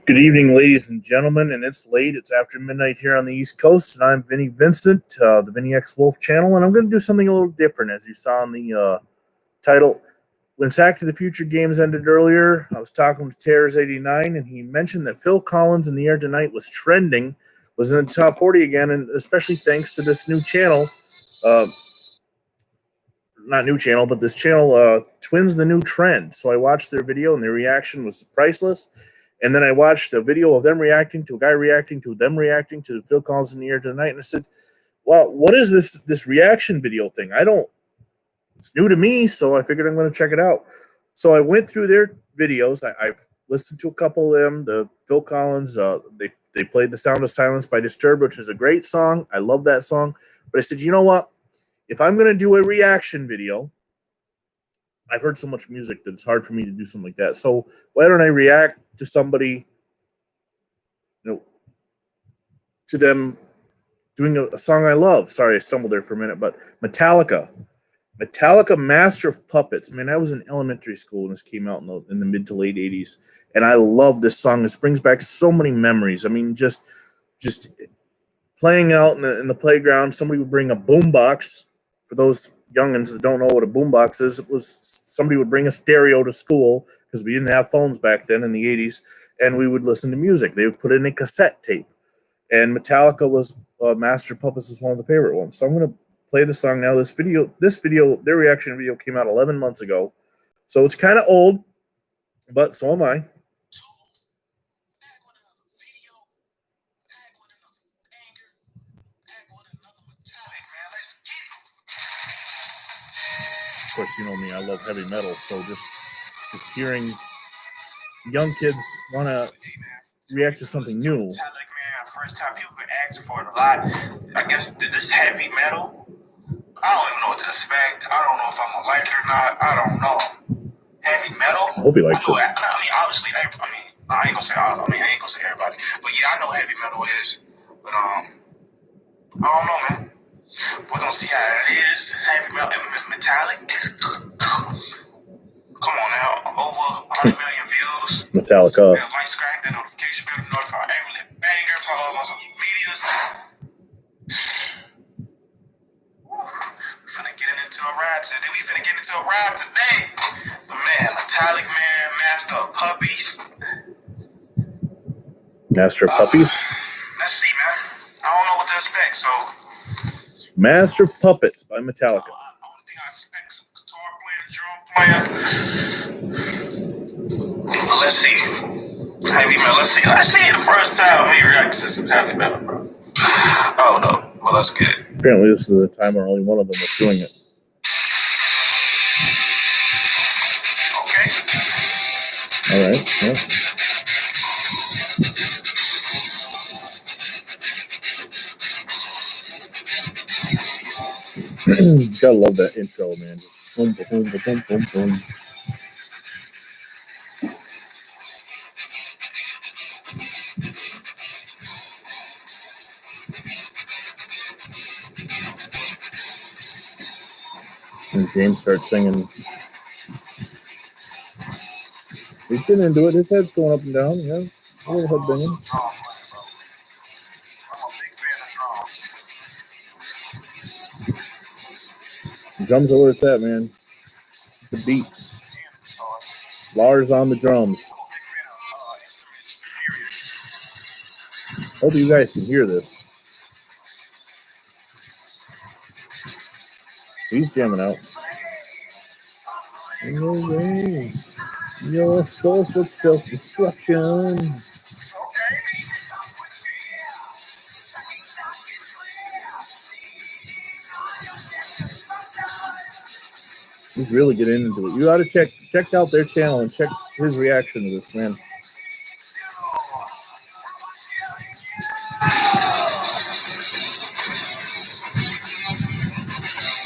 Good evening, ladies and gentlemen, and it's late. It's after midnight here on the East Coast, and I'm Vinny Vincent, the Vinny X Wolf channel, and I'm going to do something a little different, as you saw in the title. When Back to the Future games ended earlier, I was talking with Terrors89, and he mentioned that Phil Collins in the Air Tonight was trending, was in the top 40 again, and especially thanks to this new channel, not new channel, but this channel, TwinsthenewTrend. So I watched their video, and their reaction was priceless. And then I watched a video of them reacting to a guy reacting to them reacting to Phil Collins in the Air Tonight, and I said, "Well, what is this reaction video thing? It's new to me, so I figured I'm going to check it out." So I went through their videos. I've listened to a couple of them. The Phil Collins, they played "The Sound of Silence" by Disturbed, which is a great song. I love that song. But I said, you know what? If I'm going to do a reaction video, I've heard so much music that it's hard for me to do something like that. So why don't I react to somebody, to them doing a song I love? Sorry, I stumbled there for a minute, but Metallica Master of Puppets. Man, I was in elementary school when this came out in the mid to late 80s, and I love this song. This brings back so many memories. I mean, just playing out in the playground, somebody would bring a boombox. For those youngins that don't know what a boombox is, it was somebody would bring a stereo to school because we didn't have phones back then in the 80s, and we would listen to music. They would put in a cassette tape, and Metallica was Master of Puppets is one of the favorite ones. So I'm going to play the song now. This video, their reaction video came out 11 months ago, so it's kind of old, but so am I. Of course, you know me, I love heavy metal, so just hearing young kids want to react to something new. First time people been asking for it a lot. I guess this heavy metal, I don't even know what to expect. I don't know if I'm gonna like it or not. I don't know. Heavy metal? I hope he likes it. I mean, obviously, I ain't gonna say all. I ain't gonna say everybody, but yeah, I know heavy metal is. But I don't know, man. We're gonna see how it is. Heavy metal, Metallica. Come on now, over 100 million views. Metallica. Yeah, like, subscribe, that notification bell, notify every banger, follow all my social medias. We finna get into a ride today. But man, Metallica, man, Master of Puppies. Master of Puppies? Let's see, man. I don't know what to expect, so. Master of Puppets by Metallica. Only thing I expect is some guitar playing, drum playing. Let's see. Heavy metal. Let's see the first time we react to some heavy metal, bro. Oh no. Well, let's get it. Apparently, this is a time where only one of them was doing it. Okay. All right. Yeah. Gotta love that intro, man. Just boom, boom, boom, boom, boom, boom. And James starts singing. He's getting into it. His head's going up and down. Yeah, a little head banging. Drums are where it's at, man. The beat. Lars on the drums. Hope you guys can hear this. He's jamming out. Your source of self-destruction. He's really getting into it. You ought to check out their channel and check his reaction to this, man.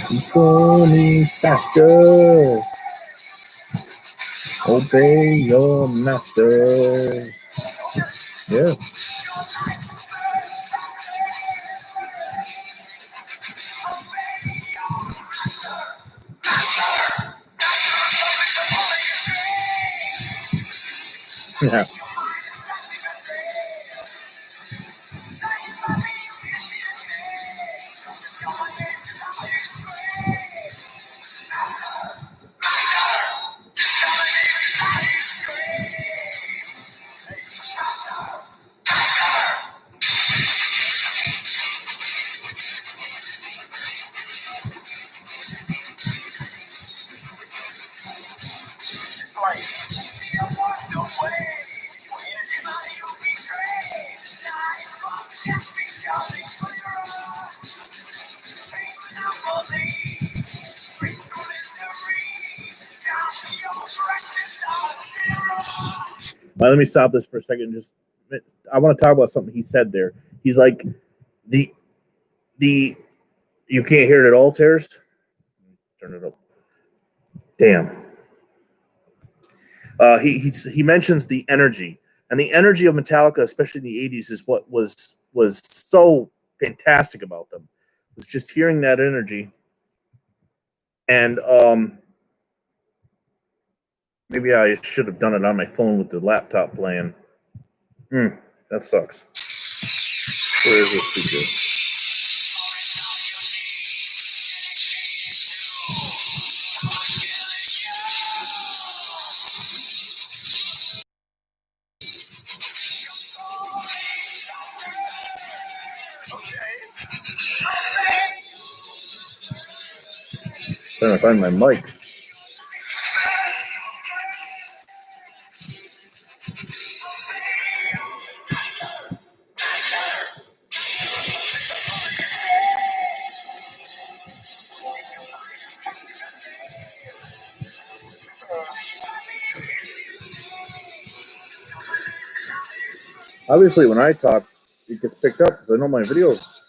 Control me faster. Obey your master. Yeah. Yeah. Let me stop this for a second. I want to talk about something he said there. He's like, the you can't hear it at all, Terrorist? Turn it up. Damn. He mentions the energy, and the energy of Metallica, especially in the 80s, is what was so fantastic about them. It was just hearing that energy. And maybe I should have done it on my phone with the laptop playing. That sucks. Where is this speaker? Trying to find my mic. Obviously, when I talk, it gets picked up because I know my videos.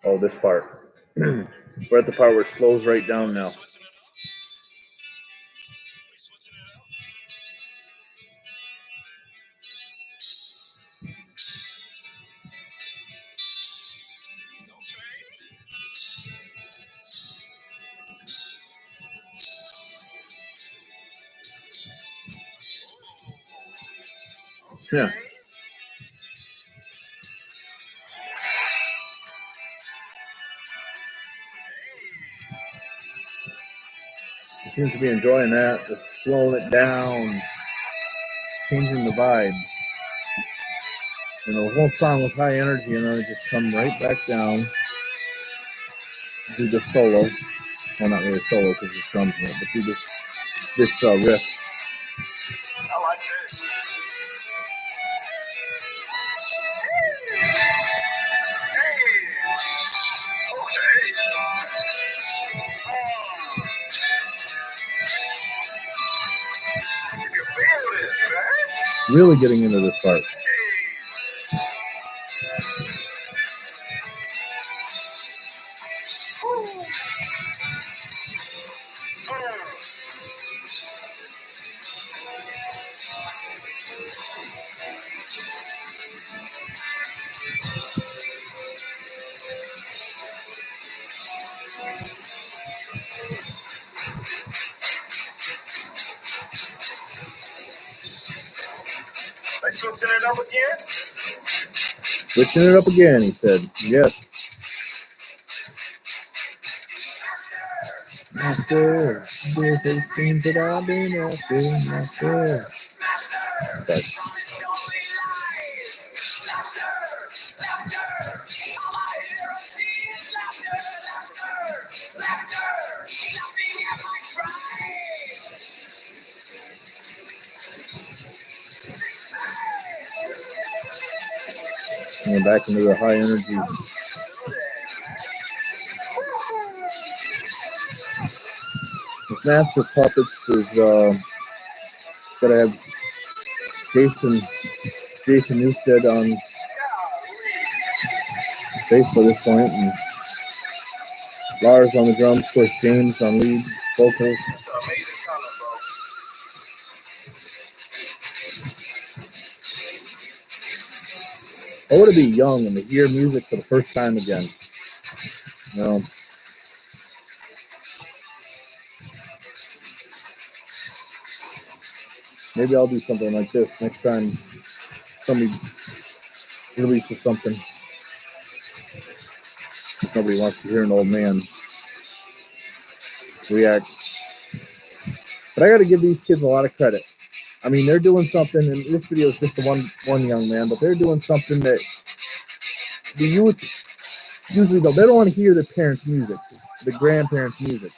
Oh, this part. We're at the part where it slows right down now. Yeah. He seems to be enjoying that. It's slowing it down, changing the vibe. And the whole song was high energy, and then it just come right back down. Do the solo. Well, not really solo because it's drums in it, but do this riff. I like this. You can feel this, man. Really getting into this part. They switching it up again? Switching it up again, he said. Yes. Master, there's those things that I've been after, Master. Okay. And we're back into the high energy. With Master Puppets is gotta have Jason Newsted on bass by this point, and Lars on the drums, of course James on lead vocals. That's an amazing talent, bro. I want to be young and to hear music for the first time again. You know, maybe I'll do something like this next time somebody releases something. Nobody wants to hear an old man react. But I got to give these kids a lot of credit. I mean, they're doing something, and this video is just the one young man, but they're doing something that the youth usually don't. They don't want to hear their parents' music, the grandparents' music.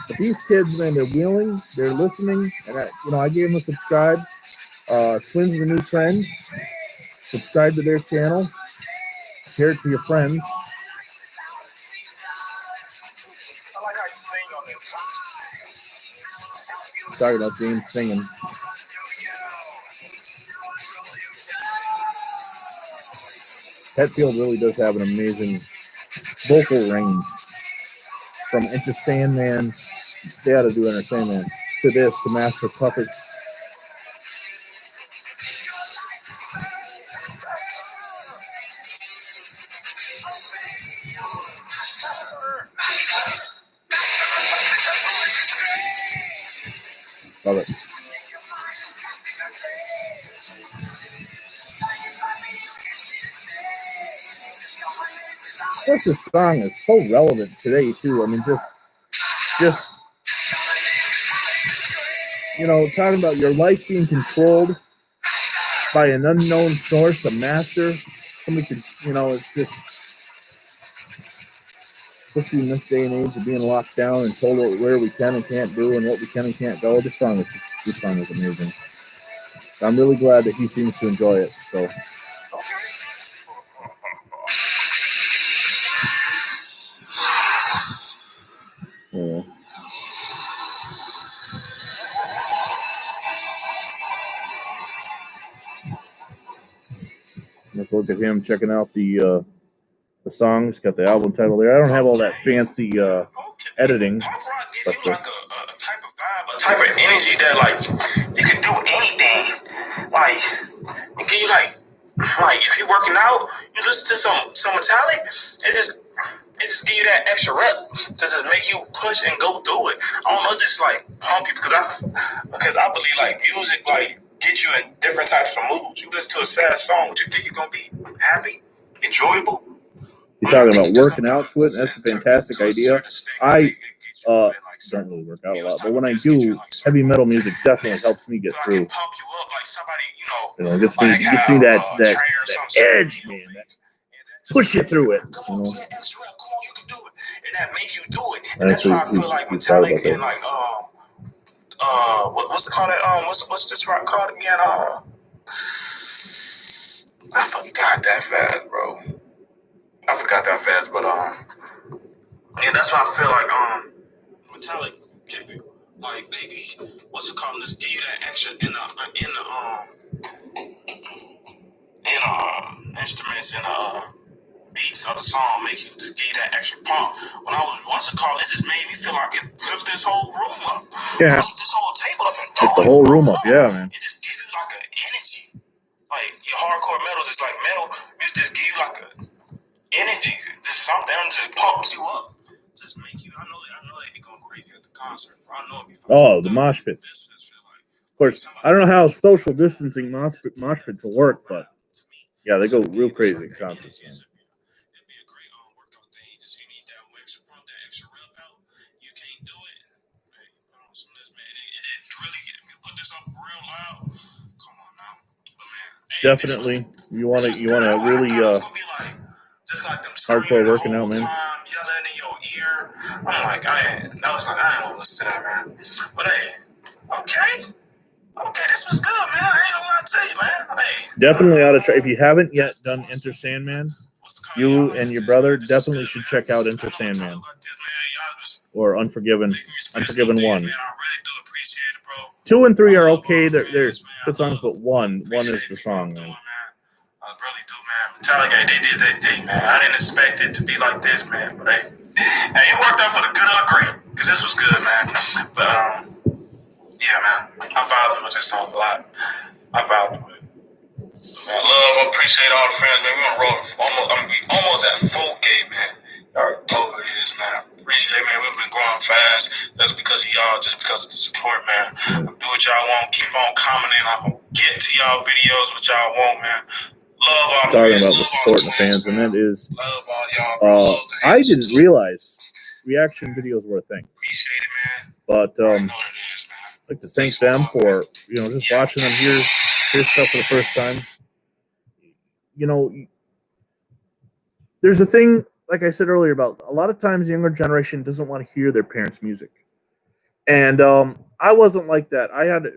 But these kids, man, they're willing, they're listening, and I gave them a subscribe. TwinsthenewTrend. Subscribe to their channel. Share it to your friends. talking about James singing. Hetfield really does have an amazing vocal range. From Enter Sandman, they ought to do Enter Sandman, to this, to Master Puppets. Love it. This song is so relevant today too. I mean, just you know, talking about your life being controlled by an unknown source, a master. Somebody could, you know, it's just, especially in this day and age of being locked down and told where we can and can't do and what we can and can't go. This song is amazing. I'm really glad that he seems to enjoy it. So. Yeah. Let's look at him checking out the songs. Got the album title there. I don't have all that fancy editing. But, like a type of vibe, a type of energy that like you can do anything. Like it give you like if you're working out, you listen to some Metallica, it just give you that extra rep to just make you push and go through it. I don't know, just like pump you because I believe like music like get you in different types of moods. You listen to a sad song, would you think you're gonna be happy, enjoyable? You're talking about working out to it. That's a fantastic idea. I don't really work out a lot, but when I do, heavy metal music definitely helps me get through. You know, gets me that edge, man. That push you through it. You know? And that make you do it. And that's why I feel like Metallica and like what's the call that what's this rock called again? I forgot that fast, bro. I forgot that fast, but yeah, that's why I feel like Metallica give you like they what's it called? Just give you that extra in the instruments and beats of the song, make you just give you that extra pump. When I was what's it called? It just made me feel like it lift this whole room up. Yeah, lift this whole table up and lift the whole room up. Yeah, man. It just gives you like an energy. Like your hardcore metal, just like metal, it just give you like a energy, just something just pumps you up, just make you. I know they be going crazy at the concert. I know it be. Oh, the mosh pits. Of course, I don't know how social distancing mosh pits will work, but yeah, they go real crazy at concerts. It'd be a great workout thing. Just you need that extra pump, that extra rep out. You can't do it. Hey, put on some of this, man. It really. If you put this up real loud, come on now, but man. Definitely, you want to really just like them hardcore working out, man. Yelling in your ear. I'm like, I ain't gonna listen to that, man. But hey, okay, this was good, man. I ain't gonna lie to you, man. Hey, definitely ought to try. If you haven't yet done Enter Sandman, you and your brother definitely should check out Enter Sandman or Unforgiven 1. 2 and 3 are okay. They're good songs, but one is the song, man. I really do, man. Metallica, they did their thing, man. I didn't expect it to be like this, man. But hey, it worked out for the good or the great, because this was good, man. But yeah, man, I vibed with this song a lot. I vibed with it. Man, love, appreciate all the friends, man. We gonna roll almost at 4K, man. Y'all know what it is, man. Appreciate it, man. We've been growing fast. That's because of y'all, just because of the support, man. Do what y'all want. Keep on commenting. I'm gonna get to y'all videos, what y'all want, man. Love all the talking fans, about the support and the fans, and that is, love all y'all. I didn't realize reaction videos were a thing. Appreciate it, man. But I know what it is, man. I'd like to thank them for just watching them hear stuff for the first time. You know, there's a thing, like I said earlier, about a lot of times the younger generation doesn't want to hear their parents' music, and I wasn't like that. I had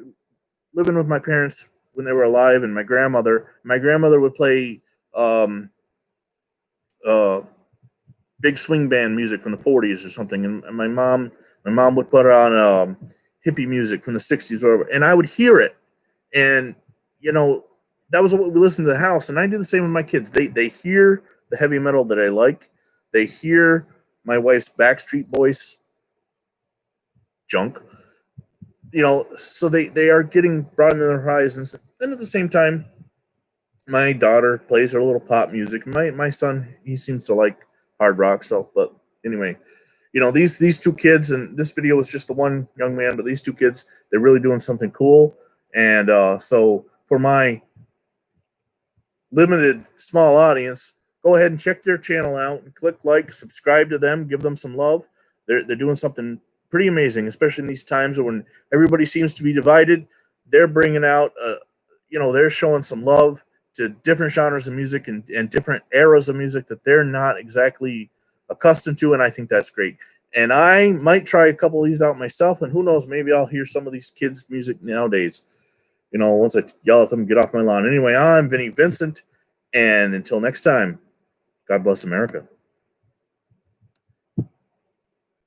living with my parents when they were alive, and my grandmother would play big swing band music from the 40s or something, and my mom would put on hippie music from the 60s or whatever, and I would hear it. And, you know, that was what we listened to the house. And I do the same with my kids. They hear the heavy metal that I like. They hear my wife's Backstreet Boys junk. You know, so they are getting broadening their horizons. And at the same time, my daughter plays her little pop music. My son, he seems to like hard rock. So, but anyway, you know, these two kids, and this video was just the one young man, but these two kids, they're really doing something cool. And so for my limited small audience, go ahead and check their channel out and click like, subscribe to them, give them some love. They're doing something pretty amazing, especially in these times when everybody seems to be divided. They're bringing out, you know, they're showing some love to different genres of music and different eras of music that they're not exactly accustomed to, and I think that's great. And I might try a couple of these out myself, and who knows, maybe I'll hear some of these kids' music nowadays. You know, once I yell at them, get off my lawn. Anyway, I'm Vinny Vincent, and until next time, God bless America.